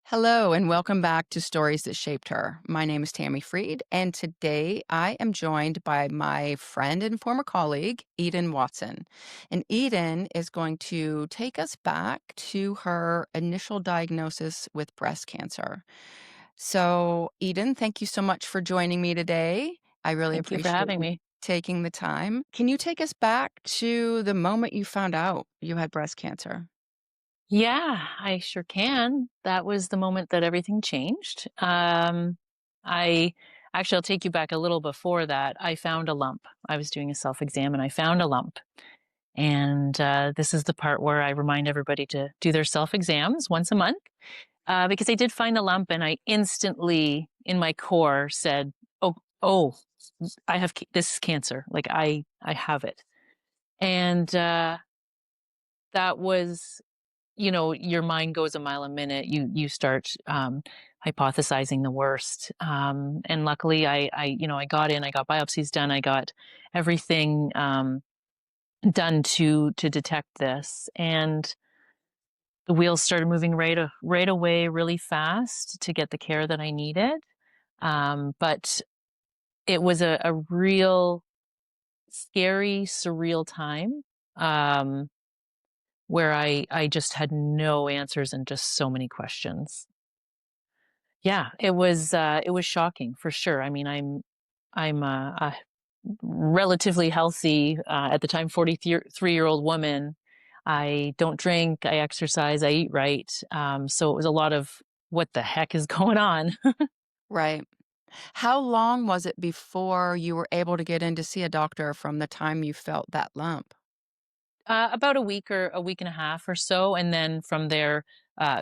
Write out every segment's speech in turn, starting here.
Hello, and welcome back to Stories That Shaped Her. My name is Tammy Freed, and today I am joined by my friend and former colleague, Eden Watson. And Eden is going to take us back to her initial diagnosis with breast cancer. So, Eden, thank you so much for joining me today. I really Thank you for appreciate having you me. taking the time. Can you take us back to the moment you found out you had breast cancer? Yeah, I sure can. That was the moment that everything changed. I Actually, I'll take you back a little before that. I found a lump. I was doing a self exam and I found a lump. And this is the part where I remind everybody to do their self exams once a month because I did find a lump and I instantly, in my core, said, "Oh, oh, this is cancer. Like I have it." And that was your mind goes a mile a minute. You start hypothesizing the worst. And luckily, I got in. I got biopsies done. I got everything done to detect this, and the wheels started moving right away, really fast to get the care that I needed. But it was a real scary, surreal time. Um, where I just had no answers and just so many questions. Yeah, it was shocking for sure. I mean, I'm a relatively healthy at the time 43-year-old woman. I don't drink, I exercise, I eat right. So it was a lot of what the heck is going on? Right. How long was it before you were able to get in to see a doctor from the time you felt that lump? About a week or a week and a half or so, and then from there,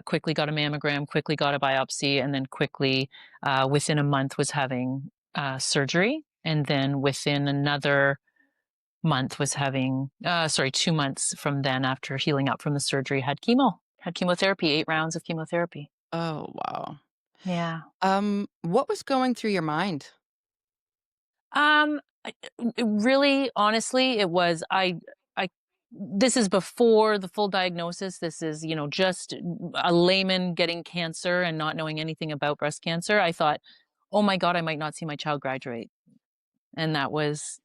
quickly got a mammogram, quickly got a biopsy, and then quickly, within a month, was having surgery, and then within another month was having, 2 months from then after healing up from the surgery, had chemotherapy, 8 rounds of chemotherapy. Oh, wow. Yeah. What was going through your mind? Um, really, honestly, it was I. This is before the full diagnosis. This is, just a layman getting cancer and not knowing anything about breast cancer. I thought, oh my God, I might not see my child graduate, and that was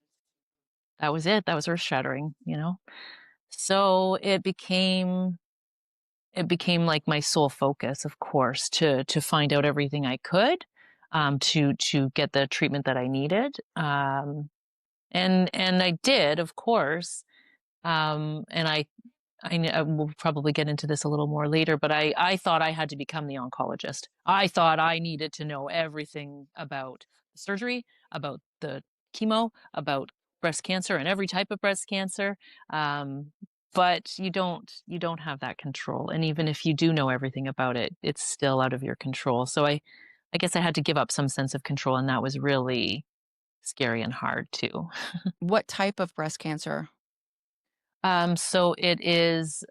it. That was earth shattering. So it became like my sole focus, of course, to find out everything I could, to get the treatment that I needed. And I did, of course. And I will probably get into this a little more later, but I thought I had to become the oncologist. I thought I needed to know everything about the surgery, about the chemo, about breast cancer and every type of breast cancer. Um, but you don't have that control. And even if you do know everything about it, it's still out of your control. So I guess I had to give up some sense of control, and that was really scary and hard too. What type of breast cancer? So it is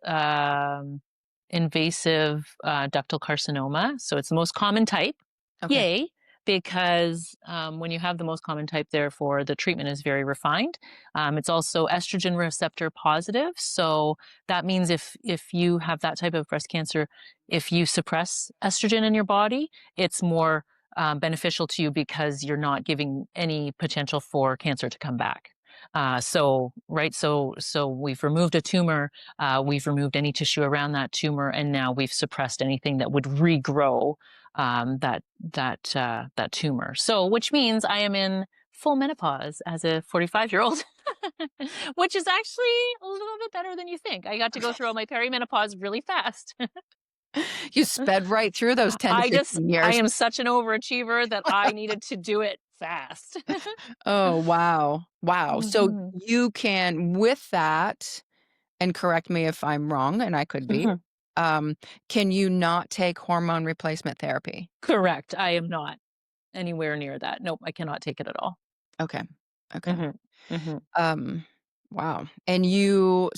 invasive ductal carcinoma. So it's the most common type. Okay. Yay! Because when you have the most common type, therefore the treatment is very refined. It's also estrogen receptor positive. So that means if you have that type of breast cancer, if you suppress estrogen in your body, it's more beneficial to you because you're not giving any potential for cancer to come back. So we've removed a tumor, we've removed any tissue around that tumor, and now we've suppressed anything that would regrow that tumor. So, which means I am in full menopause as a 45-year-old, which is actually a little bit better than you think. I got to go through all my perimenopause really fast. You sped right through those 10 to I 15 years. am such an overachiever that I needed to do it fast. Oh, wow. Wow. So Mhm. you can with that, and correct me if I'm wrong, and I could be, Mhm. um, can you not take hormone replacement therapy? Correct. I am not anywhere near that. Nope, I cannot take it at all. Okay. Okay. Mhm. Mhm. Um, wow. And you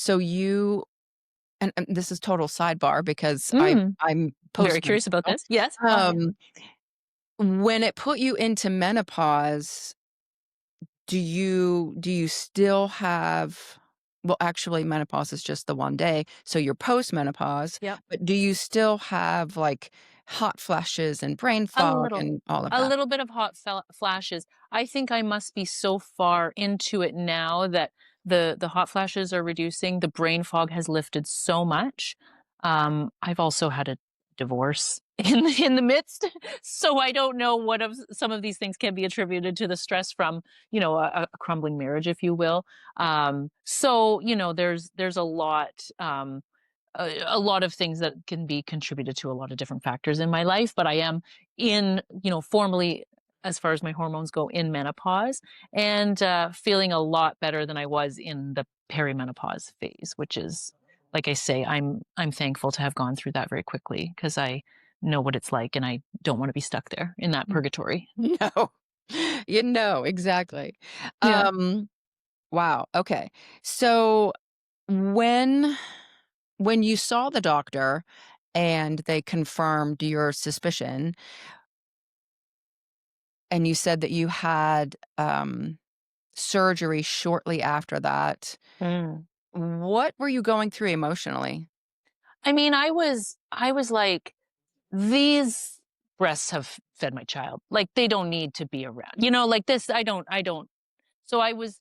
and this is total sidebar because Mm. I'm Very curious about postmenopausal. this. Yes. Um, when it put you into menopause, do you still have well, actually, menopause is just the one day, so you're postmenopause, Yep. but do you still have, like, hot flashes and brain A fog little. and all of A that. little bit of hot flashes. I think I must be so far into it now that the hot flashes are reducing. The brain fog has lifted so much. I've also had a divorce in the midst, so I don't know what of some of these things can be attributed to the stress from, a crumbling marriage, if you will. So, there's a lot of things that can be contributed to a lot of different factors in my life, but I am in, formally, as far as my hormones go, in menopause, and feeling a lot better than I was in the perimenopause phase, which is, like I say, I'm thankful to have gone through that very quickly because I know what it's like and I don't want to be stuck there in that purgatory. No. Exactly. Yeah. Um, wow, okay. So when when you saw the doctor and they confirmed your suspicion, and you said that you had, surgery shortly after that, Mm. what were you going through emotionally? I mean, I was like, these breasts have fed my child. Like they don't need to be around. Like this, I don't. So I was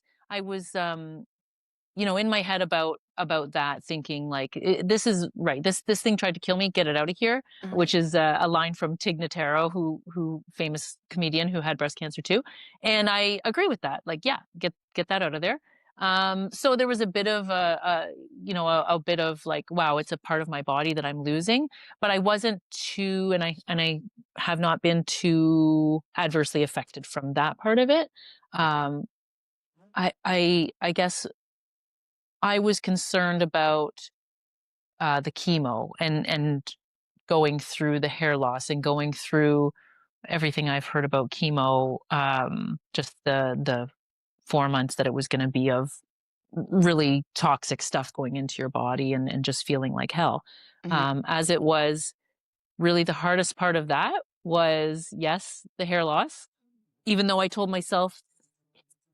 in my head about that, thinking like, this is right. This thing tried to kill me. Get it out of here. Mhm. Which is a line from Tig Notaro, who famous comedian who had breast cancer too, and I agree with that. Like, yeah, get that out of there. So there was a bit of a bit of like, wow, it's a part of my body that I'm losing, but I wasn't too, and I have not been too adversely affected from that part of it. Um, I guess I was concerned about the chemo and going through the hair loss and going through everything I've heard about chemo. Just the 4 months that it was going to be of really toxic stuff going into your body and just feeling like hell. Mhm. As it was, really the hardest part of that was, yes, the hair loss. Even though I told myself,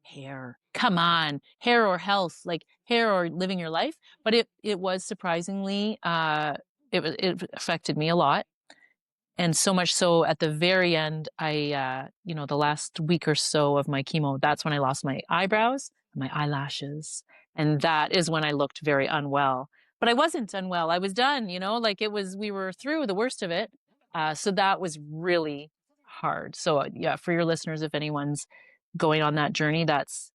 hair. Come on, hair or health, like hair or living your life. But it was surprisingly, it affected me a lot, and so much so at the very end, the last week or so of my chemo, that's when I lost my eyebrows, my eyelashes, and that is when I looked very unwell. But I wasn't unwell. I was done. Like it was. We were through the worst of it. So that was really hard. So yeah, for your listeners, if anyone's going on that journey, that's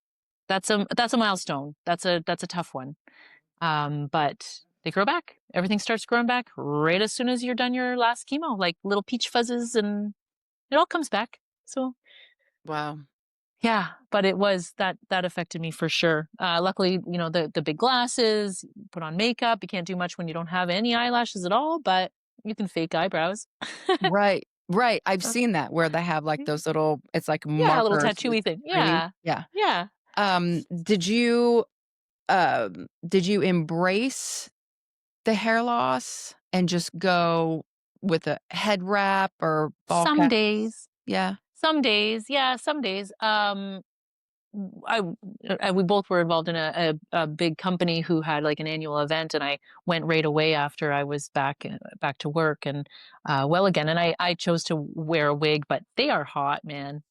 a milestone. That's a tough one. But they grow back. Everything starts growing back right as soon as you're done your last chemo, like little peach fuzzes, and it all comes back. So Wow. yeah, but it was that affected me for sure. Luckily, the big glasses, put on makeup. You can't do much when you don't have any eyelashes at all, but you can fake eyebrows. Right, right, I've Uh, seen that where they have, like, those little it's like yeah, a little markers with tattooy thing. green Yeah, yeah. yeah. Um, did you, did you embrace the hair loss and just go with a head wrap or ball Some cap? days, Yeah, some days, yeah, some days. I, we both were involved in a big company who had like an annual event, and I went right away after I was back to work and well again. And I chose to wear a wig, but they are hot, man.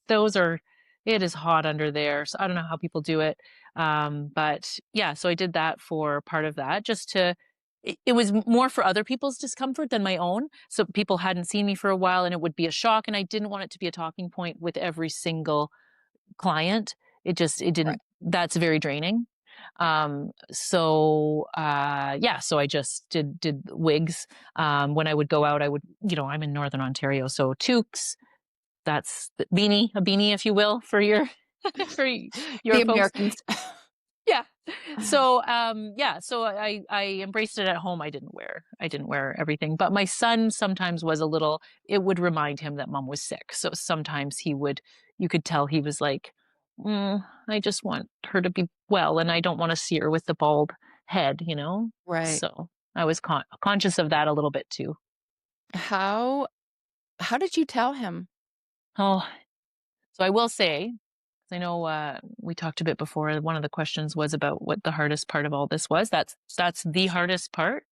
It is hot under there. So I don't know how people do it. But yeah, so I did that for part of that, just to. It was more for other people's discomfort than my own. So people hadn't seen me for a while, and it would be a shock. And I didn't want it to be a talking point with every single client. It right. didn't, that's very draining. Yeah, so I just did wigs. When I would go out, I would, I'm in Northern Ontario, so toques, that's the beanie, a beanie, if you will, for your, for The your folks. Americans. Yeah. So I embraced it at home. I didn't wear everything, but my son sometimes was a little, it would remind him that mom was sick. So sometimes you could tell he was like, I just want her to be well and I don't want to see her with the bald head. Right. So I was conscious of that a little bit too. How how did you tell him? Oh, so I will say, 'cause I know we talked a bit before. One of the questions was about what the hardest part of all this was. That's the hardest part,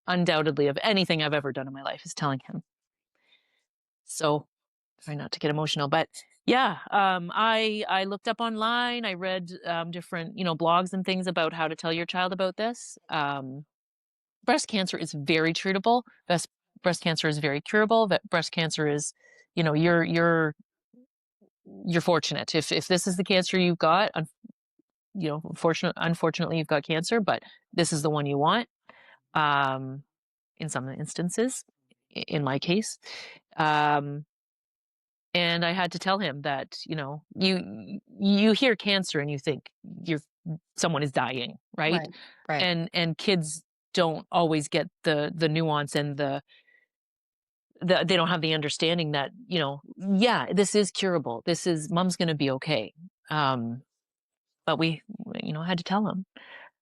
undoubtedly, of anything I've ever done in my life is telling him. So try not to get emotional, but yeah, I looked up online. I read different blogs and things about how to tell your child about this. Breast cancer is very treatable. Breast cancer is very curable. But breast cancer is, you know, you're fortunate if this is the cancer you've got. Unfortunately, you've got cancer, but this is the one you want. Um, in some instances, in my case, um, and I had to tell him that you hear cancer and you think you're someone is dying, right? Right. Right. And kids don't always get the nuance and they don't have the understanding that yeah, this is curable. This is mom's going to be okay. Um, but we had to tell him.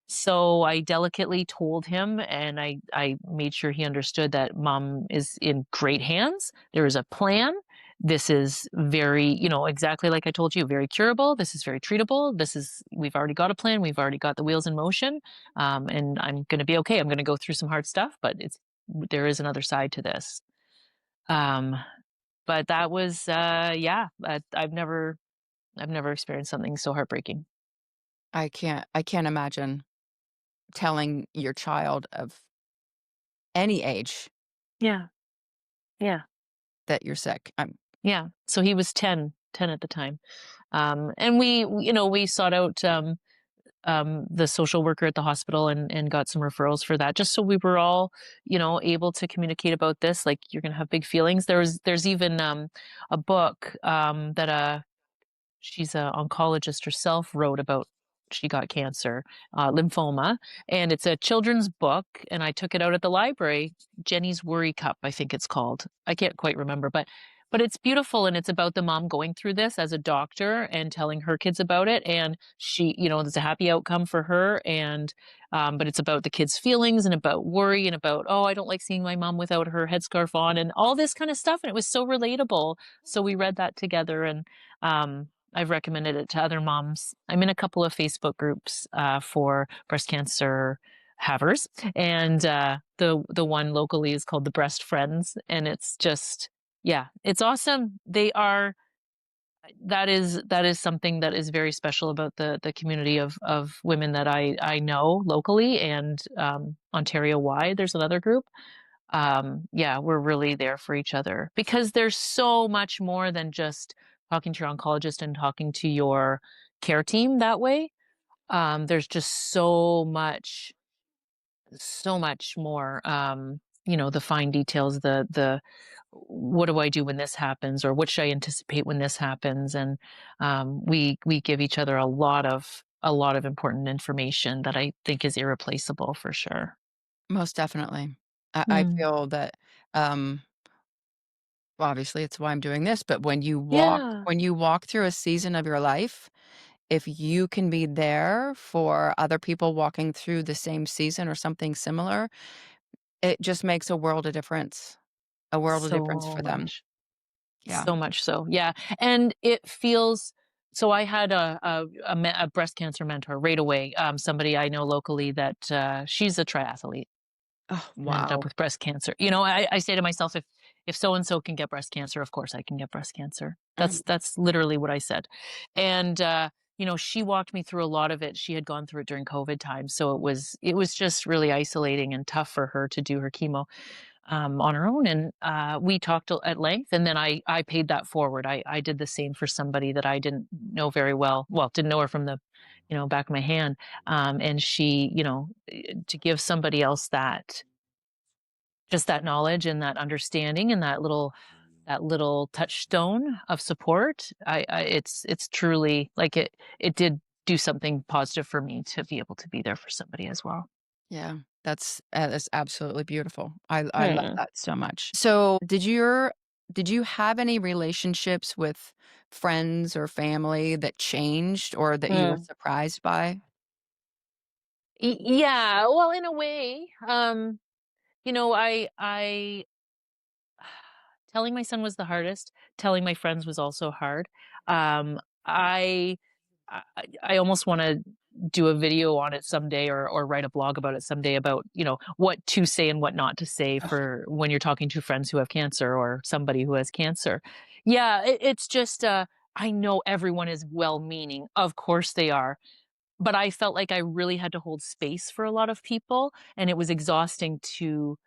So I delicately told him, and I made sure he understood that mom is in great hands. There is a plan. This is very, exactly like I told you, very curable. This is very treatable. We've already got a plan. We've already got the wheels in motion. And I'm going to be okay. I'm going to go through some hard stuff, but there is another side to this. Um, but that was, yeah, I've never experienced something so heartbreaking. I can't imagine telling your child of any age Yeah. Yeah. that you're sick. Yeah. So he was ten at the time. And we sought out the social worker at the hospital and got some referrals for that, just so we were all, able to communicate about this. Like, you're going to have big feelings. There's even a book that she's an oncologist herself wrote about. She got cancer, lymphoma, and it's a children's book. And I took it out at the library. Jenny's Worry Cup, I think it's called. I can't quite remember, but it's beautiful, and it's about the mom going through this as a doctor and telling her kids about it. And she, there's a happy outcome for her, and but it's about the kids' feelings and about worry and about, oh, I don't like seeing my mom without her headscarf on and all this kind of stuff. And it was so relatable. So we read that together, and I've recommended it to other moms. I'm in a couple of Facebook groups for breast cancer havers, and the one locally is called the Breast Friends, and it's just, yeah, it's awesome. That is something that is very special about the community of women that I know locally, and Ontario wide. There's another group. Yeah, we're really there for each other because there's so much more than just talking to your oncologist and talking to your care team that way. There's just so much more. The fine details, the what do I do when this happens, or what should I anticipate when this happens, and we give each other a lot of important information that I think is irreplaceable for sure. Most definitely. I Mm. feel that, um, obviously, it's why I'm doing this, but Yeah. when you walk through a season of your life, if you can be there for other people walking through the same season or something similar, it just makes a world of difference So for them. much. Yeah. So much so, yeah, and it feels so I had a breast cancer mentor right away, somebody I know locally that, she's a triathlete Oh, and ended up wow. with breast cancer. I say to myself, if so and so can get breast cancer, of course I can get breast cancer. Mhm. That's literally what I said, and, she walked me through a lot of it. She had gone through it during COVID time, so it was just really isolating and tough for her to do her chemo on her own. And we talked at length, and then I paid that forward. I did the same for somebody that I didn't know very well. Well, didn't know her from the back of my hand. And she, to give somebody else that knowledge and that understanding and that little touchstone of support. It's truly like it did do something positive for me to be able to be there for somebody as well. Yeah, that's absolutely beautiful. I love Hmm. that so much. So, did you have any relationships with friends or family that changed or that you were surprised by? Yeah, well, in a way, I telling my son was the hardest. Telling my friends was also hard. Um, I, I almost want to. do a video on it someday, or write a blog about it someday about, what to say and what not to say for when you're talking to friends who have cancer or somebody who has cancer. Yeah, it's just, I know everyone is well-meaning. Of course they are. But I felt like I really had to hold space for a lot of people, and it was exhausting to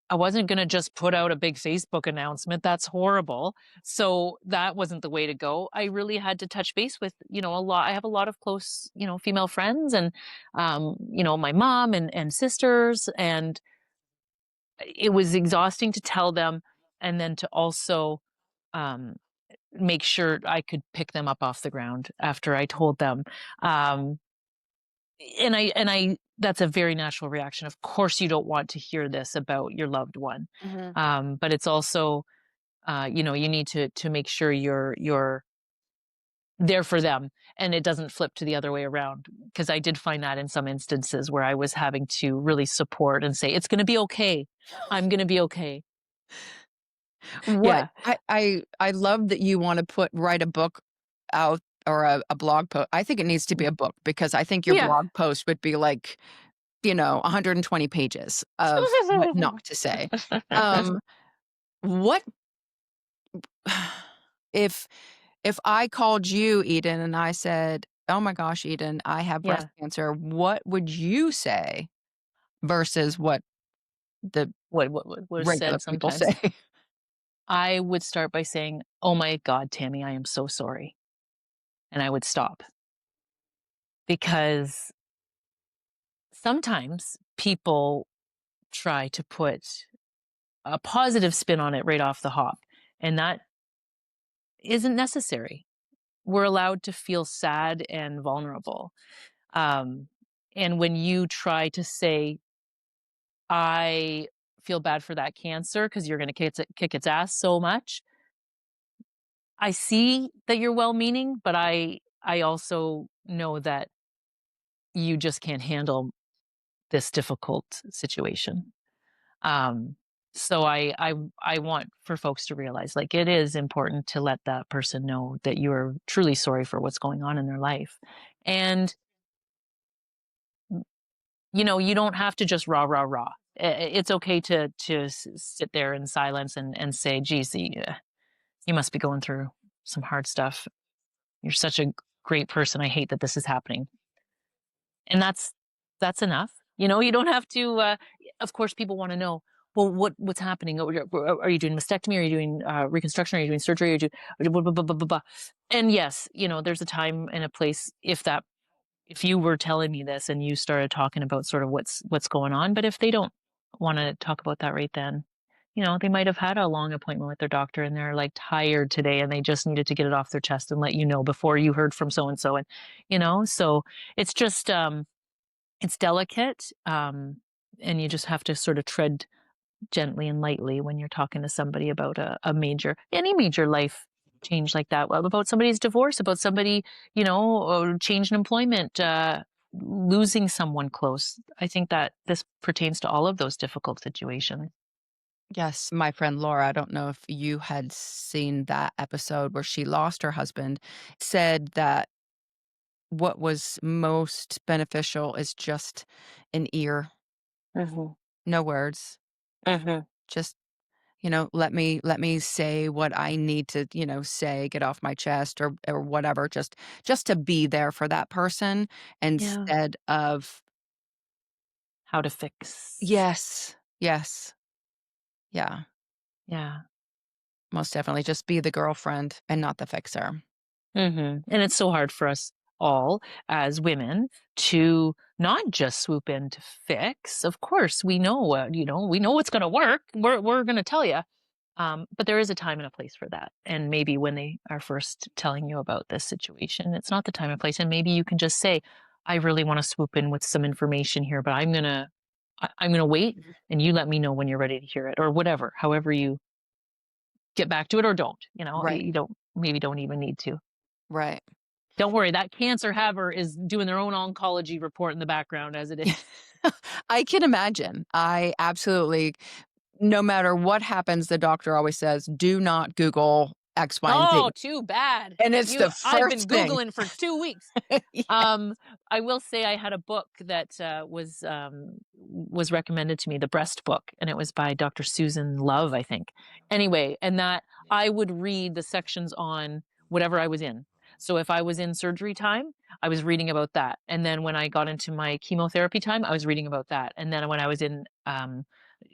I wasn't gonna just put out a big Facebook announcement, that's horrible. So, that wasn't the way to go. I really had to touch base with, a lot I have a lot of close, female friends and, my mom and sisters, and it was exhausting to tell them and then to also, um, make sure I could pick them up off the ground after I told them. Um, and I that's a very natural reaction. Of course, you don't want to hear this about your loved one. Mhm. But it's also, you need to make sure you're there for them and it doesn't flip to the other way around. Because I did find that in some instances where I was having to really support and say, "It's gonna be okay. I'm gonna be okay." What Yeah. I love that you wanna write a book out or a blog post. I think it needs to be a book because I think your Yeah. blog post would be like, 120 pages of what not to say. Um, what if if I called you, Eden, and I said, "Oh my gosh, Eden, I have breast Yeah. cancer," what would you say versus what the What was regular said people sometimes. say? I would start by saying, "Oh my god, Tammy, I am so sorry." And I would stop because sometimes people try to put a positive spin on it right off the hop, and that isn't necessary. We're allowed to feel sad and vulnerable. Um, and when you try to say, I feel bad for that cancer because you're going to kick its ass so much, I see that you're well meaning, but I also know that you just can't handle this difficult situation. Um, so I want for folks to realize, like, it is important to let that person know that you are truly sorry for what's going on in their life. And, you don't have to just rah, rah, rah. It's okay to sit there in silence and say, geez, you must be going through some hard stuff. You're such a great person. I hate that this is happening. And that's enough. You don't have to, of course, people wanna know, "Well, what's happening? Are you doing mastectomy? Are you doing, reconstruction? Are you doing surgery? Are you do blah, blah, blah, blah, blah, blah." And yes, there's a time and a place if you were telling me this and you started talking about sort of what's going on, but if they don't wanna talk about that right then, they might have had a long appointment with their doctor and they're, like, tired today and they just needed to get it off their chest and let you know before you heard from so and so, and, so it's just, it's delicate, and you just have to sort of tread gently and lightly when you're talking to somebody about any major life change like that. Well, about somebody's divorce, about somebody, or change in employment, losing someone close. I think that this pertains to all of those difficult situations. Yes, my friend Laura, I don't know if you had seen that episode where she lost her husband, said that what was most beneficial is just an ear, Mhm. no words, Mhm. just, let me say what I need to, say, get off my chest or whatever, just to be there for that person Yeah. instead of How to fix. yes, yes, yeah, Yeah. most definitely, just be the girlfriend and not the fixer. And it's so hard for us all as women to not just swoop in to fix. Of course, we know, we know what's going to work. We're going to tell you. But there is a time and a place for that. And maybe when they are first telling you about this situation, it's not the time and place. And maybe you can just say, I really want to swoop in with some information here, but I'm gonna wait Mhm. and you let me know when you're ready to hear it or whatever, however you get back to it or don't, Right, you don't even need to. right. Don't worry, that cancer haver is doing their own oncology report in the background as it is. I can imagine. I absolutely no matter what happens, the doctor always says, "Do not Google X, Y, and Oh, Z. too bad. And it's the I've been first thing. Googling for 2 weeks. Yeah. Um, I will say I had a book that was recommended to me, the breast book, and it was by Dr. Susan Love, I think. Anyway, and that I would read the sections on whatever I was in. So if I was in surgery time, I was reading about that. And then when I got into my chemotherapy time, I was reading about that. And then when I was in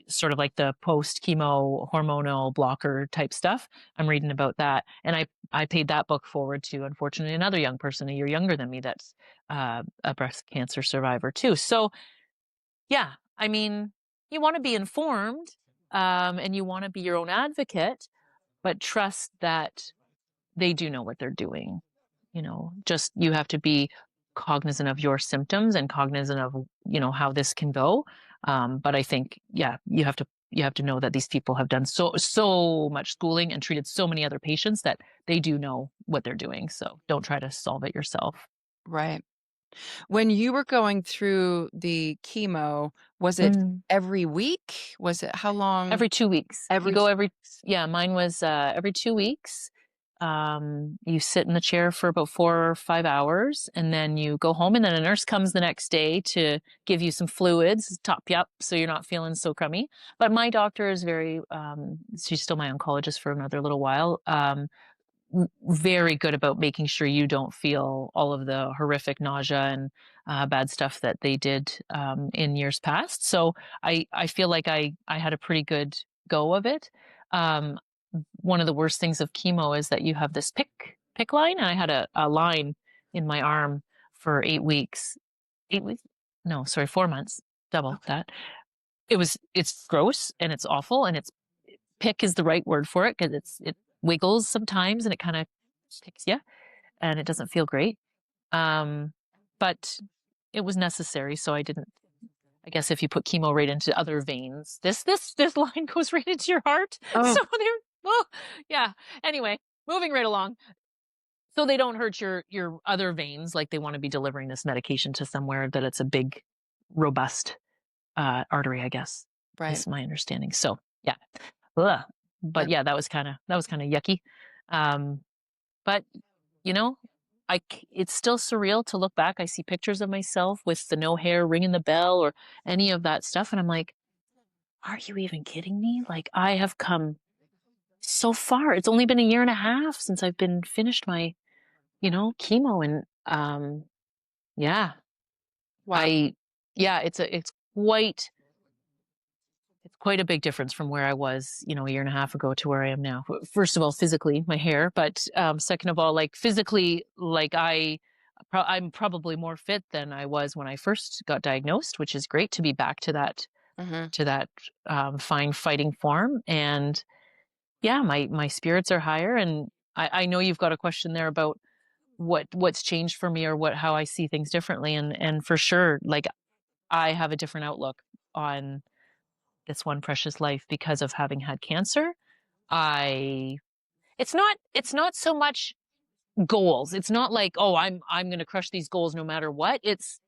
sort of like the post chemo hormonal blocker type stuff, I'm reading about that. And I paid that book forward to, unfortunately, another young person a year younger than me that's a breast cancer survivor too. So yeah, I mean, you want to be informed, and you want to be your own advocate, but trust that they do know what they're doing. Just you have to be cognizant of your symptoms and cognizant of, how this can go. But I think, yeah, you have to know that these people have done so much schooling and treated so many other patients that they do know what they're doing. So don't try to solve it yourself. Right. When you were going through the chemo, was it Mm. every week? Was it how long? Every 2 weeks. You Every go 2 every, weeks? yeah, mine was every 2 weeks. You sit in the chair for about 4 or 5 hours, and then you go home, and then a nurse comes the next day to give you some fluids, top you up so you're not feeling so crummy. But my doctor is she's still my oncologist for another little while. Very good about making sure you don't feel all of the horrific nausea and bad stuff that they did in years past. So I feel like I had a pretty good go of it. Um, One of the worst things of chemo is that you have this pick line, and I had a line in my arm for 8 weeks. 8 weeks? No, sorry, 4 months. Double Okay. that. It's gross and it's awful, and it's pick is the right word for it because it wiggles sometimes and it kind of picks you, and it doesn't feel great. Um, but it was necessary, so I didn't. I guess if you put chemo right into other veins, this line goes right into your heart. So Oh, they're well, yeah. Anyway, moving right along. So they don't hurt your other veins, like they want to be delivering this medication to somewhere that it's a big, robust artery, I guess, right. is my understanding. So yeah. Ugh. But That yeah, that was kind of yucky. Um, but you know, it's still surreal to look back. I see pictures of myself with the no hair, ringing the bell, or any of that stuff, and I'm like, are you even kidding me? Like I have come so far. It's only been a year and a half since I've been finished my, chemo, and yeah, wow. I yeah, it's quite a big difference from where I was, a year and a half ago to where I am now. First of all, physically, my hair, but second of all, like physically, like I'm probably more fit than I was when I first got diagnosed, which is great to be back to that Mhm. to that fine fighting form. And yeah, my spirits are higher. And I know you've got a question there about what's changed for me, or how I see things differently. And for sure, like I have a different outlook on this one precious life because of having had cancer. I it's not so much goals. It's not like, oh, I'm going to crush these goals no matter what. It's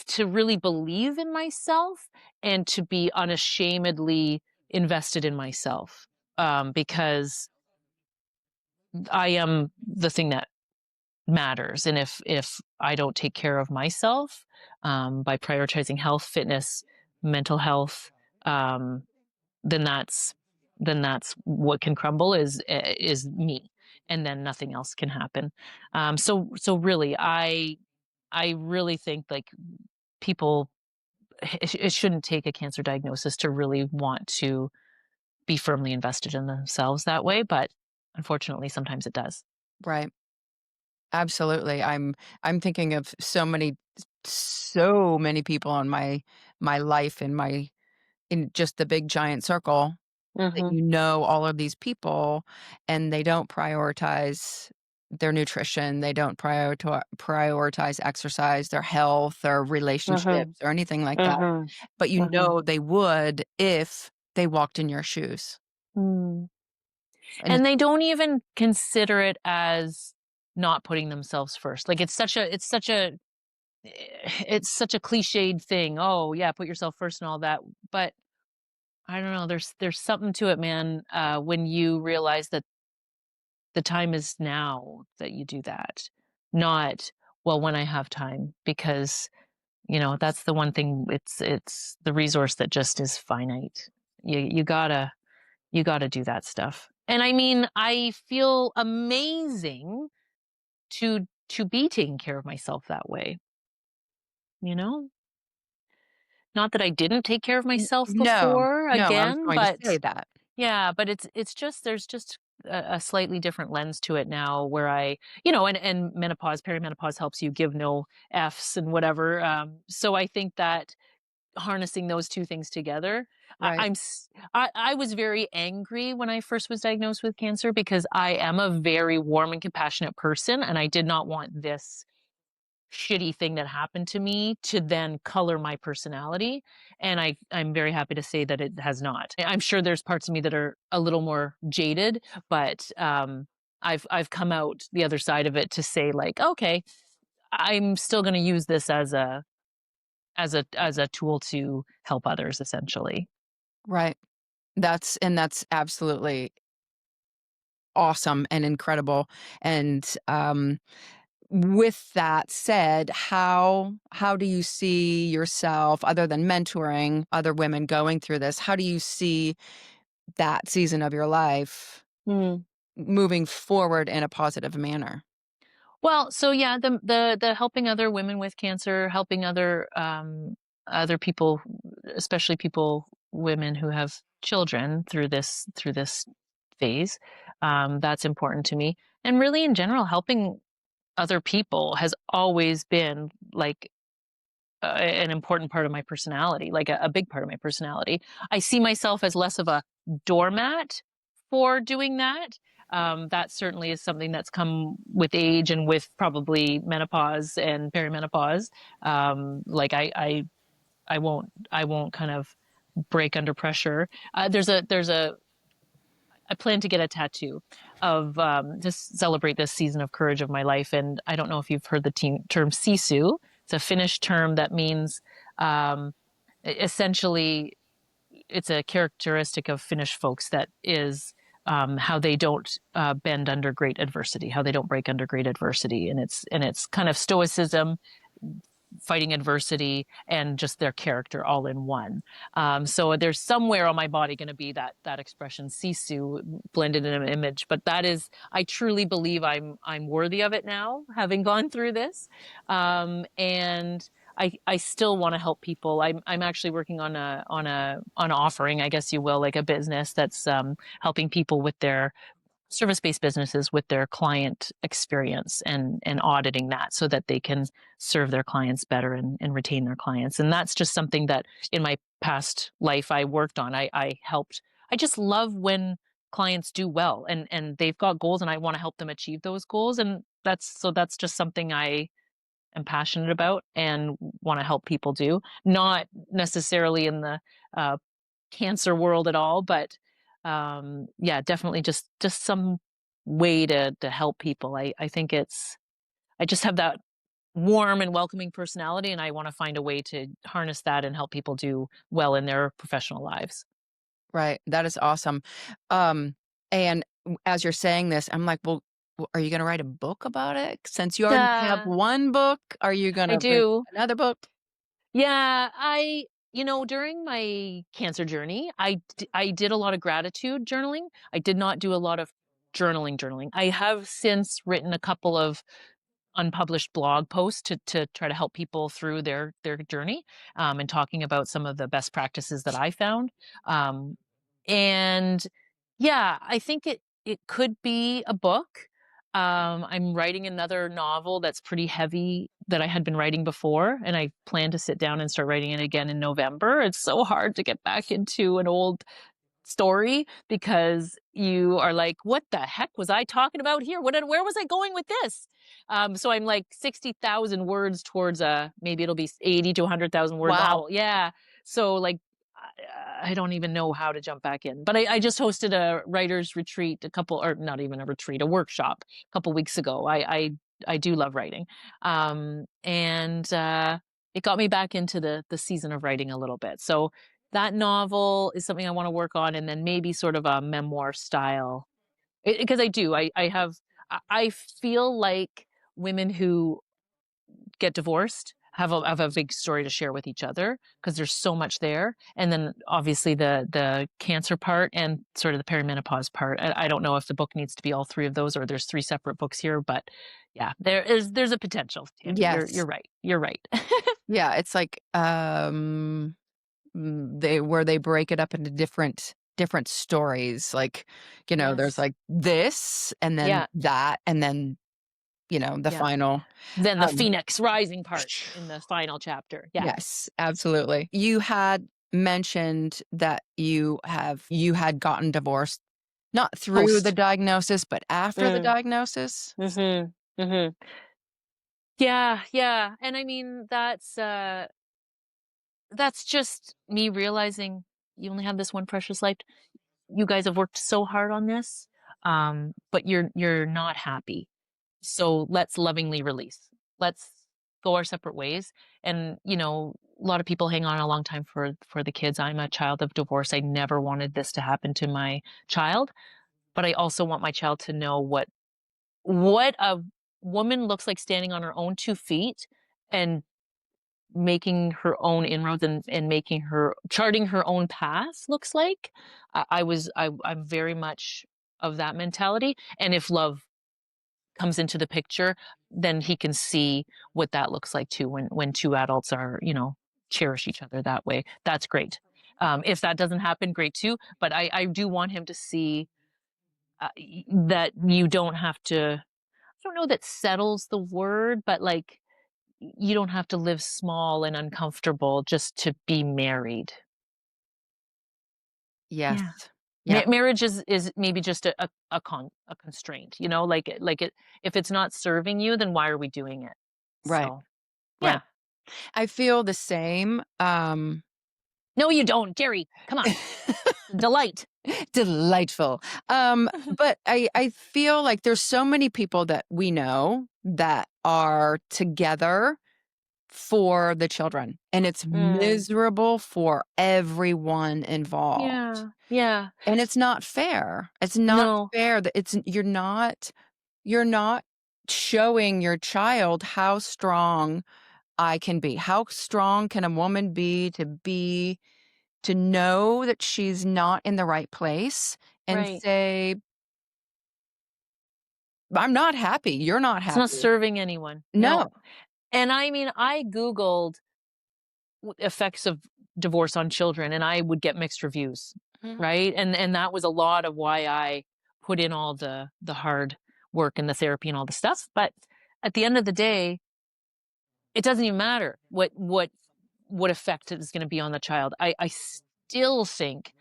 to really believe in myself and to be unashamedly invested in myself. Because I am the thing that matters. And if I don't take care of myself, by prioritizing health, fitness, mental health, um, then that's what can crumble is me, and then nothing else can happen. So really, I really think like people, it shouldn't take a cancer diagnosis to really want to be firmly invested in themselves that way, but unfortunately, sometimes it does. Right. Absolutely. I'm thinking of so many people in my life, in just the big giant circle that Mm-hmm. all of these people, and they don't prioritize their nutrition, they don't prioritize exercise, their health, or Mm-hmm. relationships, or anything like that, Mm-hmm. but Mm-hmm. they would if they walked in your shoes, Mm. and And it's they don't even consider it as not putting themselves first. Like it's such a cliched thing. Oh yeah, put yourself first and all that. But I don't know. There's something to it, man. When you realize that the time is now that you do that, not, well, when I have time, because, that's the one thing, it's the resource that just is finite. You gotta do that stuff. And I mean, I feel amazing to be taking care of myself that way, you know? Not that I didn't take care of myself No, before, no, I was again, going to say but that. yeah, but it's just, there's just a slightly different lens to it now, where and menopause, perimenopause helps you give no Fs and whatever. So I think that harnessing those two things together, I, Right, I'm s- I was very angry when I first was diagnosed with cancer, because I am a very warm and compassionate person, and I did not want this shitty thing that happened to me to then color my personality. And I'm very happy to say that it has not. I'm sure there's parts of me that are a little more jaded, but I've come out the other side of it to say, like, okay, I'm still going to use this as a tool to help others, essentially. right. That's absolutely awesome and incredible, and, with that said, how do you see yourself, other than mentoring other women going through this, how do you see that season of your life moving forward in a positive manner? Well, so yeah, the helping other women with cancer, helping other people, especially women who have children through this phase, that's important to me. And really, in general, helping other people has always been like an important part of my personality, like a big part of my personality. I see myself as less of a doormat for doing that. That certainly is something that's come with age and with probably menopause and perimenopause. Like I won't kind of break under pressure. I plan to get a tattoo of to celebrate this season of courage of my life. And I don't know if you've heard the term sisu. It's a Finnish term that means um, essentially, it's a characteristic of Finnish folks that is how they don't bend under great adversity, how they don't break under great adversity, and it's kind of stoicism, fighting adversity, and just their character all in one. So there's somewhere on my body going to be that expression sisu blended in an image. But that is, I truly believe I'm worthy of it now, having gone through this, and I still want to help people. I'm actually working on an offering, I guess you will, like a business that's helping people with their service-based businesses with their client experience, and auditing that so that they can serve their clients better, and retain their clients. And that's just something that in my past life I worked on. I helped. I just love when clients do well, and they've got goals, and I want to help them achieve those goals. And that's just something I am passionate about and want to help people do. Not necessarily in the uh, cancer world at all, but yeah, definitely just some way to help people. I think I just have that warm and welcoming personality, and I want to find a way to harness that and help people do well in their professional lives. Right, that is awesome. And as you're saying this, I'm like, "Well, are you gonna write a book about it? Since you already have Uh, one book, are you I gonna write do. another book?" Yeah, during my cancer journey, I did a lot of gratitude journaling. I did not do a lot of journaling. I have since written a couple of unpublished blog posts to try to help people through their journey, and talking about some of the best practices that I found. Um, and yeah, I think it could be a book. I'm writing another novel that's pretty heavy that I had been writing before, and I plan to sit down and start writing it again in November. It's so hard to get back into an old story, because you are like, what the heck was I talking about here? Where was I going with this? So I'm like 60,000 words towards maybe it'll be 80 to 100,000 word Wow. novel. Yeah. So like, I don't even know how to jump back in. But I just hosted a writer's retreat, or not even a retreat, a workshop a couple weeks ago. I do love writing. And it got me back into the season of writing a little bit. So that novel is something I want to work on, and then maybe sort of a memoir style Because I do. I have I feel like women who get divorced have a big story to share with each other because there's so much there. And then obviously the cancer part and sort of the perimenopause part. I don't know if the book needs to be all three of those or there's three separate books here, but yeah, there's a potential, Tammy. You're Yes. right. You're right. Yeah, it's like, they where they break it up into different stories, like, there's, Yes. like, this, and then Yeah. that, and then, the Yeah. final, Then the um phoenix rising part in the final chapter. Yeah. Yes, absolutely. You had mentioned that you had gotten divorced, not through the Post. diagnosis, but after the Mm. diagnosis? Mhm. Mhm. Yeah, yeah. And I mean, that's just me realizing you only have this one precious life. You guys have worked so hard on this, but you're not happy. So let's lovingly release. Let's go our separate ways. And a lot of people hang on a long time for the kids. I'm a child of divorce. I never wanted this to happen to my child, but I also want my child to know what a woman looks like standing on her own 2 feet and making her own inroads and making her charting her own path looks like. I'm very much of that mentality. And if love comes into the picture, then he can see what that looks like too when two adults are, cherish each other that way. That's great. If that doesn't happen, great too. But I do want him to see that you don't have to, I don't know that settles the word, but like you don't have to live small and uncomfortable just to be married. Yes. Yeah. Yeah, Marriage is maybe just a constraint, if it's not serving you, then why are we doing it? right, So, right. yeah. I feel the same, No, you don't, Jerry. Come on. Delight. delightful, but I feel like there's so many people that we know that are together for the children, and it's Mm, miserable for everyone involved, yeah. Yeah. and it's not fair. It's not No. fair that you're not showing your child how strong I can be. How strong can a woman to know that she's not in the right place and Right. say, "I'm not happy. You're not It's not happy." serving anyone. No. No. And I mean, I Googled effects of divorce on children and I would get mixed reviews, Mhm. right? And that was a lot of why I put in all the hard work and the therapy and all the stuff. But at the end of the day, it doesn't even matter what effect it is going to be on the child. I still think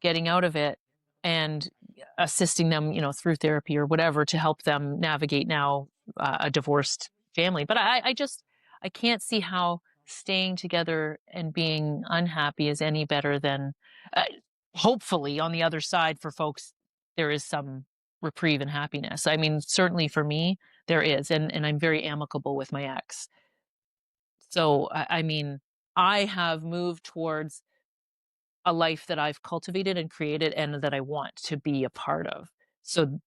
getting out of it and assisting them, through therapy or whatever to help them navigate now a divorced family. But I can't see how staying together and being unhappy is any better than uh, hopefully on the other side for folks there is some reprieve and happiness. I mean, certainly for me there is, and I'm very amicable with my ex. So I mean, I have moved towards a life that I've cultivated and created and that I want to be a part of. So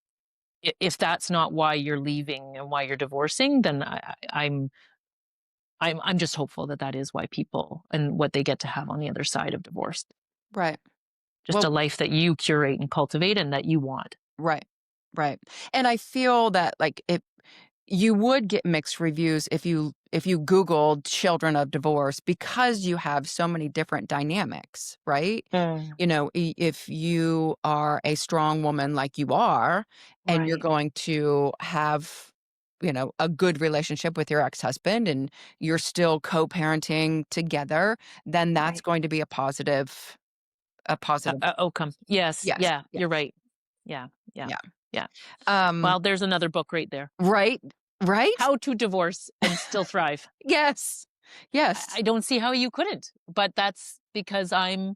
if that's not why you're leaving and why you're divorcing, then I'm just hopeful that that is why people and what they get to have on the other side of divorce. Right. Just Well, a life that you curate and cultivate and that you want. right. Right. And I feel that, like, if you would get mixed reviews if you Googled children of divorce because you have so many different dynamics, right? Mm, If you are a strong woman like you are, and you're right, going to have, a good relationship with your ex-husband and you're still co-parenting together, then that's right. going to be a positive. Outcome. Yes. Yes, Yeah. You're yes. right. Yeah. Yeah. Yeah. Yeah. Um, Well, there's another book right there. right? Right? How to divorce and still thrive. Yes. I Yes. don't see how you couldn't, but that's because I'm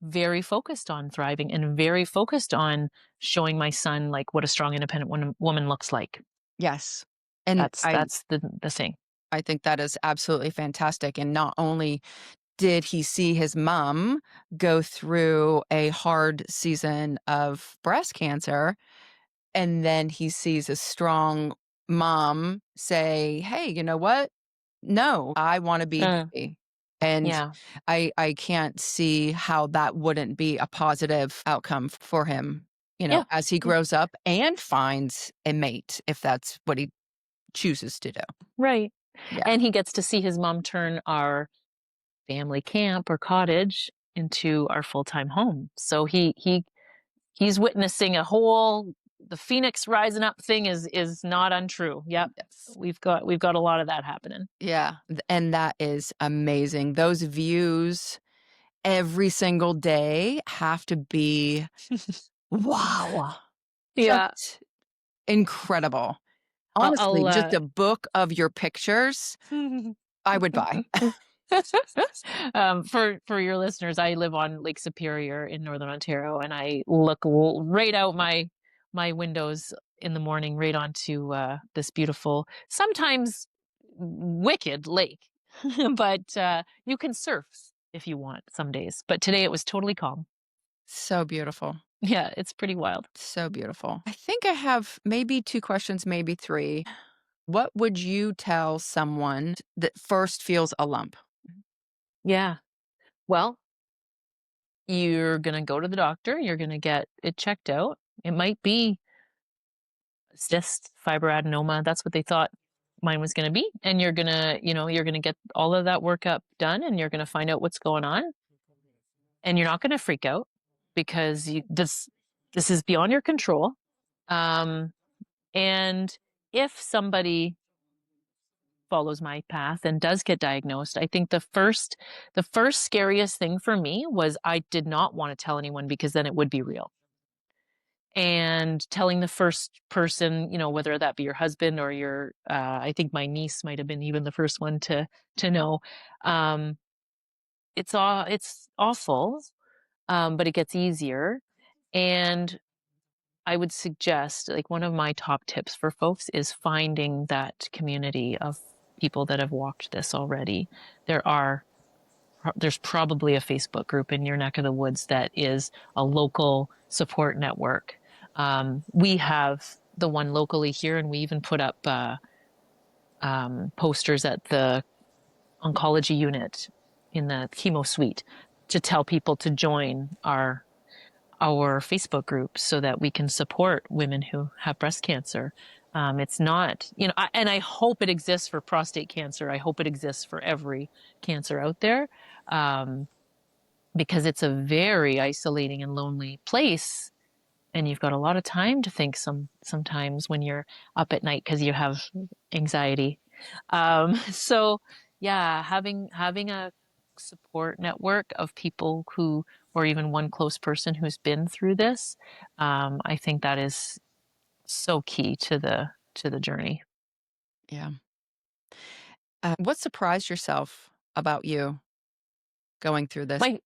very focused on thriving and very focused on showing my son like what a strong, independent woman looks like. Yes. And That's I that's the thing. I think that is absolutely fantastic, and not only did he see his mom go through a hard season of breast cancer, and then he sees a strong mom say, "Hey, you know what? No, I wanna be Uh, happy." And yeah. I can't see how that wouldn't be a positive outcome for him, Yeah. as he Yeah. grows up and finds a mate, if that's what he chooses to do. Right. Yeah, And he gets to see his mom turn our family camp or cottage into our full-time home. So he's witnessing a whole the phoenix rising up thing is not untrue. Yep. yes. We've got a lot of that happening. Yeah, and that is amazing. Those views every single day have to be, wow, Yeah. just incredible. I'll Honestly, just a book of your pictures, I would buy. for your listeners, I live on Lake Superior in Northern Ontario, and I look right out my windows in the morning, right onto this beautiful, sometimes wicked lake. But you can surf if you want some days. But today it was totally calm. So beautiful. Yeah, it's pretty wild. So beautiful. I think I have maybe 2 questions, maybe 3. What would you tell someone that first feels a lump? Yeah. Well, you're gonna go to the doctor. You're gonna get it checked out. It might be cyst, fibroadenoma. That's what they thought mine was going to be. And you're going to get all of that workup done and you're going to find out what's going on. And you're not going to freak out because this is beyond your control. Um, and if somebody follows my path and does get diagnosed, I think the first scariest thing for me was I did not want to tell anyone because then it would be real. And telling the first person, whether that be your husband or your I think my niece might have been even the first one to know. um it's awful, but it gets easier. And I would suggest, like, one of my top tips for folks is finding that community of people that have walked this already. there are there's probably a Facebook group in your neck of the woods that is a local support network. We have the one locally here, and we even put up posters at the oncology unit in the chemo suite to tell people to join our Facebook group so that we can support women who have breast cancer. It's not, and I hope it exists for prostate cancer. I hope it exists for every cancer out there. Um, because it's a very isolating and lonely place, and you've got a lot of time to think sometimes when you're up at night because you have anxiety. So yeah, having a support network of people who, or even one close person who's been through this, I think that is so key to the journey. Yeah. What surprised yourself about you going through this? My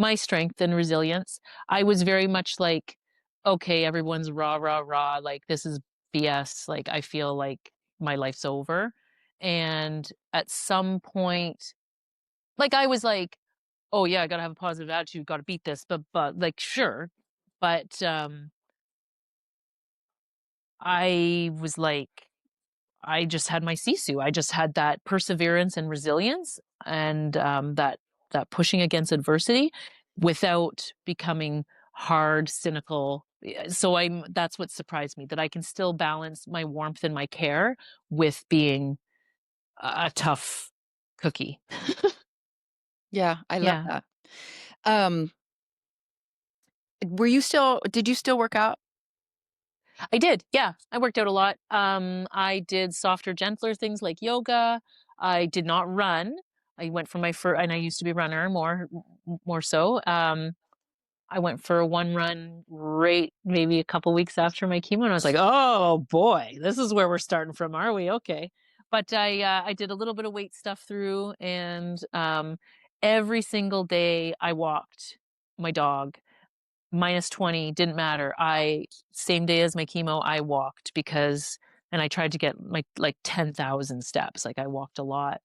my strength and resilience. I was very much like, okay, everyone's rah, rah, rah. Like, this is BS. Like, I feel like my life's over. And at some point, like, I was like, oh, yeah, I got to have a positive attitude, got to beat this. But like, sure. But I was like, I just had my sisu. I just had that perseverance and resilience, and that pushing against adversity without becoming hard, cynical. So that's what surprised me, that I can still balance my warmth and my care with being a tough cookie. Yeah, I love Yeah. that. Um, did you still work out? I did. Yeah. I worked out a lot. I did softer, gentler things like yoga. I did not run. I went for my first, and I used to be a runner more so. I went for one run right maybe a couple weeks after my chemo, and I was like, "Oh boy, this is where we're starting from, are we?" Okay. But I did a little bit of weight stuff through, and every single day I walked my dog. -20 didn't matter. Same day as my chemo, I walked, because, and I tried to get my like 10,000 steps. Like, I walked a lot,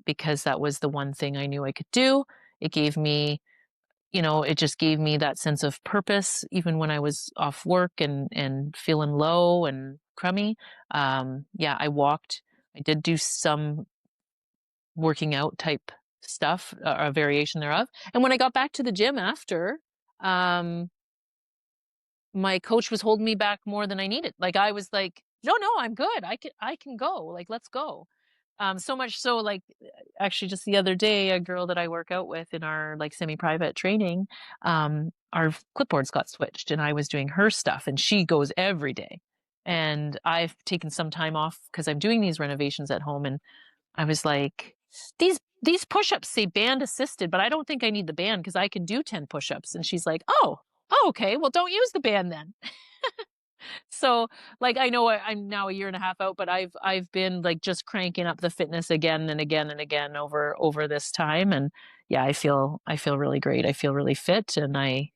because that was the one thing I knew I could do. It gave me, it just gave me that sense of purpose even when I was off work and feeling low and crummy. Yeah, I walked. I did do some working out type stuff, a variation thereof. And when I got back to the gym after, um, my coach was holding me back more than I needed. Like I was like, "No, no, I'm good. I can go. Like let's go." So much so, like actually just the other day, a girl that I work out with in our like semi-private training, our clipboards got switched and I was doing her stuff and she goes every day. And I've taken some time off because I'm doing these renovations at home and I was like, these push-ups say band assisted, but I don't think I need the band because I can do 10 push-ups. And she's like, oh, okay. Well, don't use the band then. So, like, I know I'm now a year and a half out, but I've been like just cranking up the fitness again and again and again over this time, and yeah, I feel really great. I feel really fit, and I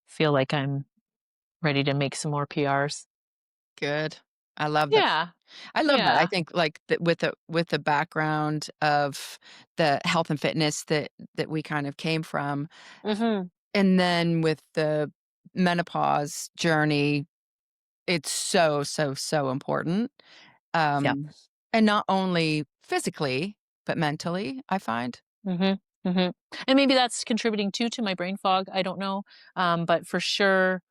feel like I'm ready to make some more PRs. Good. I love that. Yeah, I love that. I yeah. think, like, with the background of the health and fitness that we kind of came from, Hmm. and then with the menopause journey, it's so, so, so important, Yep. um, and not only physically, but mentally, I find. Hmm. Hmm. And maybe that's contributing too to my brain fog. I don't know, but for sure,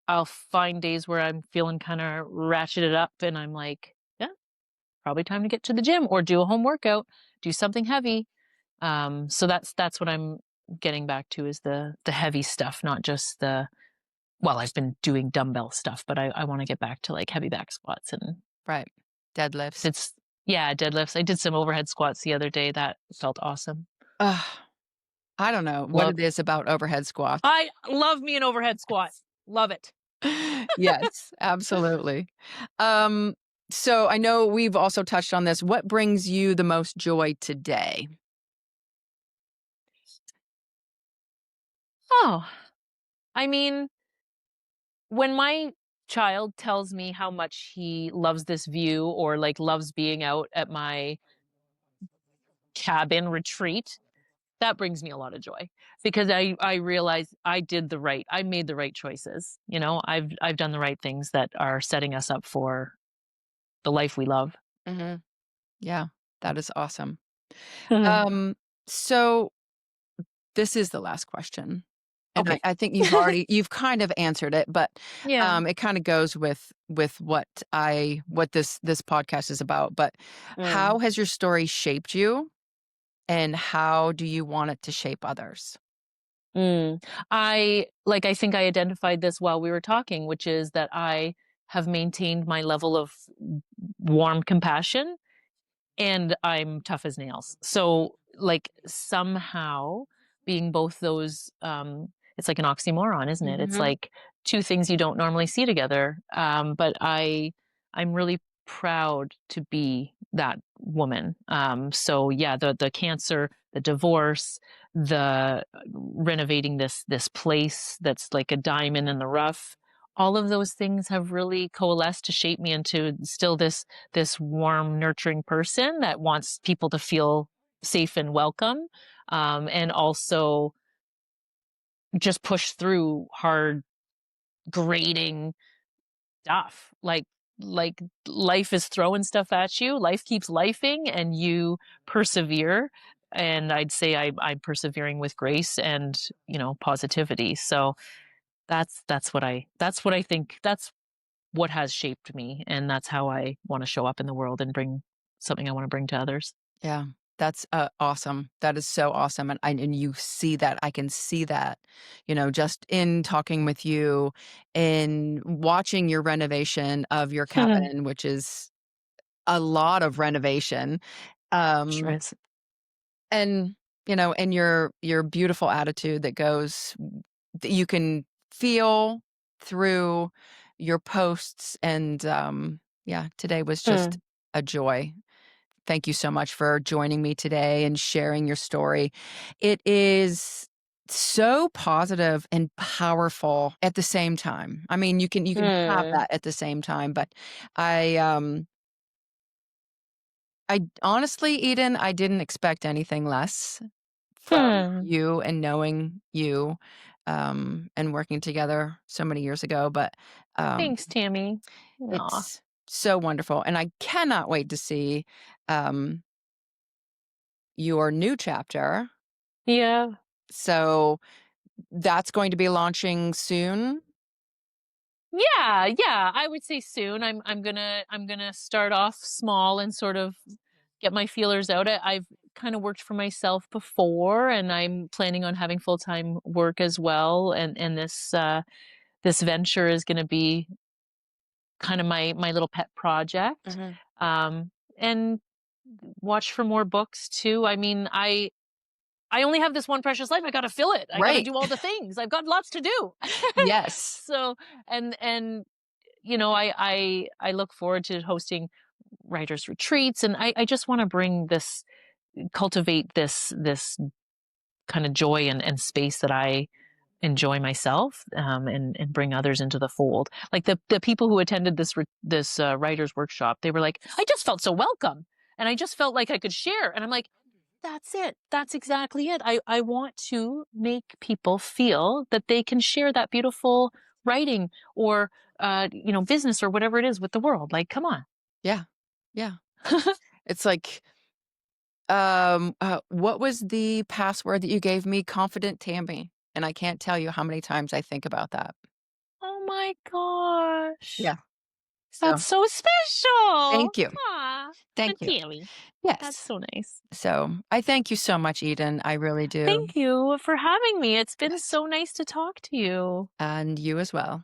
I'll find days where I'm feeling kind of ratcheted up, and I'm like, yeah, probably time to get to the gym or do a home workout, do something heavy. So that's what I'm getting back to is the heavy stuff, not just the well, I've been doing dumbbell stuff, but I want to get back to like heavy back squats and Right. Deadlifts. did yeah, deadlifts. I did some overhead squats the other day. That felt awesome. Ugh, I don't know what Love it is about overhead squats. I love me an overhead squat. Love it. Yes, absolutely. Um, so I know we've also touched on this. What brings you the most joy today? Oh, I mean, when my child tells me how much he loves this view or like loves being out at my cabin retreat, that brings me a lot of joy because I realize I made the right choices. I've done the right things that are setting us up for the life we love. Mhm. Yeah, that is awesome. Mhm. So this is the last question, and I Okay. I think you've kind of answered it, but, Yeah. it kinda goes with what this podcast is about, but how Mm. has your story shaped you, and how do you want it to shape others? Mm. I think I identified this while we were talking, which is that I have maintained my level of warm compassion and I'm tough as nails. So, like, somehow being both those, it's like an oxymoron, isn't it? It's Mhm. like two things you don't normally see together. But I'm really proud to be that woman. So yeah, the cancer, the divorce, the renovating this place that's like a diamond in the rough. All of those things have really coalesced to shape me into still this warm, nurturing person that wants people to feel safe and welcome, and also just push through hard, grating stuff. Like life is throwing stuff at you. Life keeps lifing, and you persevere. And I'd say I'm persevering with grace and positivity. So that's what I think. That's what has shaped me, and that's how I want to show up in the world and bring something I want to bring to others. Yeah, that's, awesome. That is so awesome, and you see that, I can see that, just in talking with you, in watching your renovation of your cabin, which is a lot of renovation, Sure um, is. and, and your beautiful attitude that you can feel through your posts, and, yeah, today was just Mm, a joy. Thank you so much for joining me today and sharing your story. It is so positive and powerful at the same time. I mean, you can have mm, that at the same time, but I, I honestly, Eden, I didn't expect anything less from Hmm. you and knowing you, and working together so many years ago, but, um, Thanks, Tammy. Aw. it's so wonderful, and I cannot wait to see, um, your new chapter. Yeah. So, that's going to be launching soon? Yeah, yeah, I would say soon. I'm gonna start off small and sort of get my feelers out. I've kind of worked for myself before, and I'm planning on having full-time work as well. And this venture is gonna be kind of my little pet project. Mhm. And watch for more books too. I mean, I only have this one precious life. I got to fill it. I got to Right. do all the things. I've got lots to do. Yes. So, and I look forward to hosting writers retreats, and I just want to bring this, cultivate this kind of joy and space that I enjoy myself, and bring others into the fold. Like the people who attended this writers workshop, they were like, I just felt so welcome, and I just felt like I could share. And I'm like, that's it. That's exactly it. I want to make people feel that they can share that beautiful writing, or business, or whatever it is, with the world. Like, come on. Yeah. Yeah. It's like, what was the password that you gave me? Confident Tammy, and I can't tell you how many times I think about that. Oh my gosh. Yeah. That's So, so special. thank you. Ah, Thank a you. Tammy. That's Yes. so nice. So, I thank you so much, Eden, I really do, Thank you for having me. It's been yes, so nice to talk to you. and you as well.